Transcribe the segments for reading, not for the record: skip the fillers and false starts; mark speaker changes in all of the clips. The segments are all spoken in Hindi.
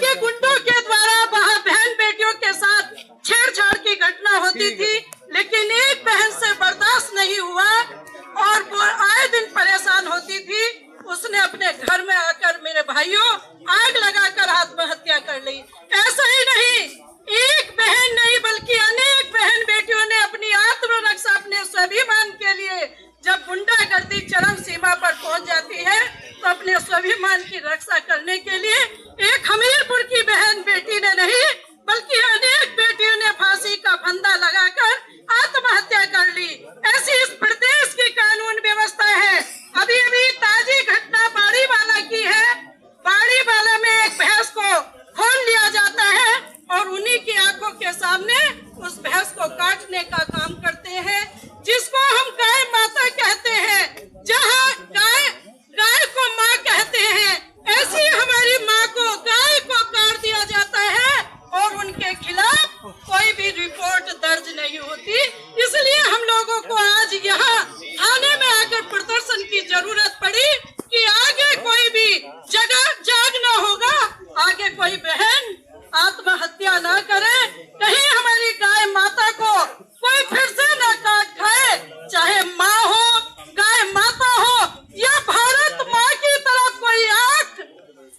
Speaker 1: के गुंडों के द्वारा वहाँ बहन बेटियों के साथ छेड़छाड़ की घटना होती थी, लेकिन एक बहन से बर्दाश्त नहीं हुआ और वो आए दिन परेशान होती थी। उसने अपने घर में आकर मेरे भाइयों आग लगाकर आत्महत्या कर ली। ऐसा ही नहीं, एक बहन नहीं बल्कि अनेक बहन बेटियों ने अपनी आत्मरक्षा, अपने स्वाभिमान के लिए, जब गुंडागर्दी चरम सीमा पर पहुंच जाती है तो अपने स्वाभिमान की रक्षा करने के लिए एक हमीरपुर की बहन बेटी ने नहीं बल्कि अनेक बेटियों ने फांसी का फंदा लगाकर आत्महत्या कर ली। ऐसी इस प्रदेश की कानून व्यवस्था है। अभी अभी ताजी घटना बाड़ीवाला की है। बाड़ीवाला में एक भैंस को खोल लिया जाता है और उन्हीं की आंखों के सामने उस भैंस को काटने का काम करते हैं, जिसको हम गाय माता कहते हैं। जहाँ गाय को माँ कहते हैं, ऐसी हमारी माँ को, गाय को काट दिया जाता है और उनके खिलाफ कोई भी रिपोर्ट दर्ज नहीं होती। इसलिए हम लोगों को आज यहाँ थाने में आकर प्रदर्शन की जरूरत पड़ी कि आगे कोई भी जगह जागना होगा, आगे कोई बहन आत्महत्या न करे, कहीं हमारी गाय माता को कोई फिर से न काट खाए, चाहे माँ हो, गाय माता हो या भारत माँ की तरफ कोई आंख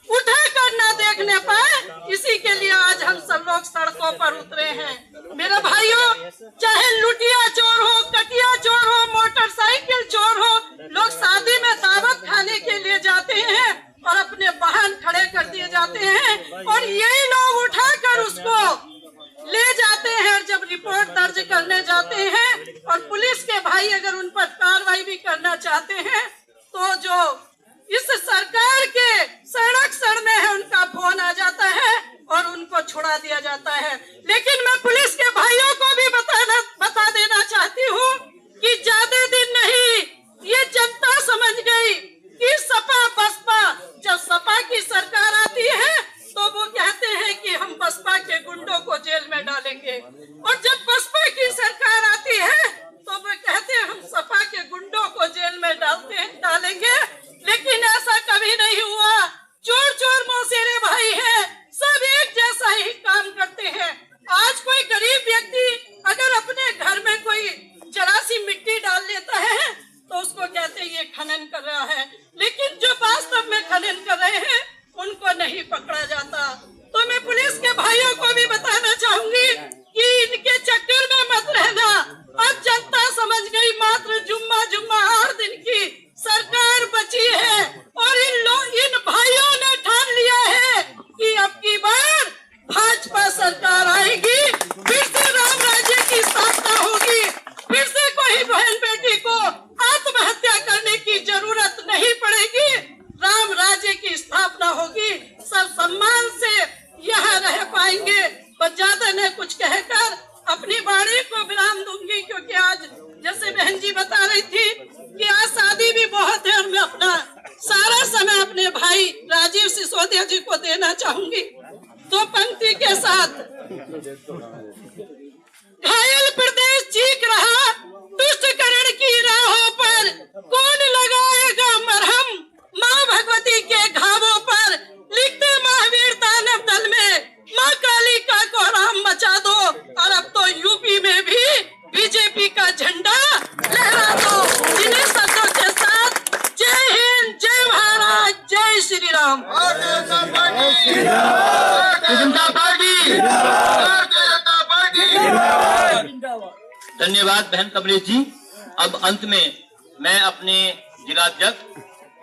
Speaker 1: उठा कर न देखने पाए। इसी के लिए आज हम सब लोग सड़कों पर उतरे हैं। मेरे भाइयों, चाहे लुटिया चोर हो, कटिया चोर हो, मोटरसाइकिल चोर हो, लोग शादी में दावत खाने के लिए जाते हैं और अपने वाहन खड़े कर दिए जाते हैं और यही लोग उठाकर उसको ले जाते हैं। जब रिपोर्ट दर्ज करने जाते हैं और पुलिस के भाई अगर उन पर कार्रवाई भी करना चाहते हैं तो जो इस सरकार के सड़क में है उनका फोन आ जाता है और उनको छुड़ा दिया जाता है। लेकिन मैं पुलिस के भाइयों को भी बता देना चाहती हूँ कि ज्यादा दिन नहीं, ये जनता समझ गई कि सपा बसपा, जब सपा की सरकार आती है तो वो कहते हैं कि हम बसपा के गुंडों को जेल में डालेंगे, और जब बसपा की सरकार आती है तो वो कहते हैं हम सपा के गुंडों को जेल में डालेंगे। लेकिन ऐसा कभी नहीं हुआ। चोर चोर मौसेरे भाई हैं, सब एक जैसा ही काम करते हैं। आज कोई गरीब व्यक्ति अगर अपने घर में कोई जरा सी मिट्टी डाल लेता है तो उसको कहते हैं ये खनन कर रहा है, लेकिन जो वास्तव में खनन कर रहे हैं उनको नहीं पकड़ा जाता। तो मैं पुलिस के भाइयों को भी बताना चाहूंगी कि इनके चक्कर में मत रहना। अब जनता समझ गई, मात्र जुम्मा 8 दिन की सरकार बची है और इन भाइयों ने ठान लिया है कि अब की बार भाजपा सरकार आएगी, फिर से राम राज्य की स्थापना होगी, फिर से कोई बहन बेटी को आत्महत्या करने की जरूरत नहीं पड़ेगी, राम राज्य की स्थापना होगी, सब सम्मान से यहाँ रह पाएंगे। बस ज्यादा न कुछ कहकर अपनी वाणी को विराम दूंगी, क्योंकि आज जैसे बहन जी बता रही थी कि आज शादी भी बहुत है और मैं अपना सारा समय अपने भाई राजीव सिसोदिया जी को देना चाहूंगी। तो पंक्ति के साथ, घायल प्रदेश चीख रहा, दुष्टकरण की राहों पर कौन लगाएगा मरहम, माँ भगवती के घावों पर लिखते महावीर दानव दल में माँ कालिका को राम मचा दो, और अब तो यूपी में भी बीजेपी का झंडा लहरा दो। इन्हीं शब्दों के साथ जय हिंद, जय भारत, जय श्री राम।
Speaker 2: धन्यवाद बहन कमलेश जी। अब अंत में मैं अपने जिलाध्यक्ष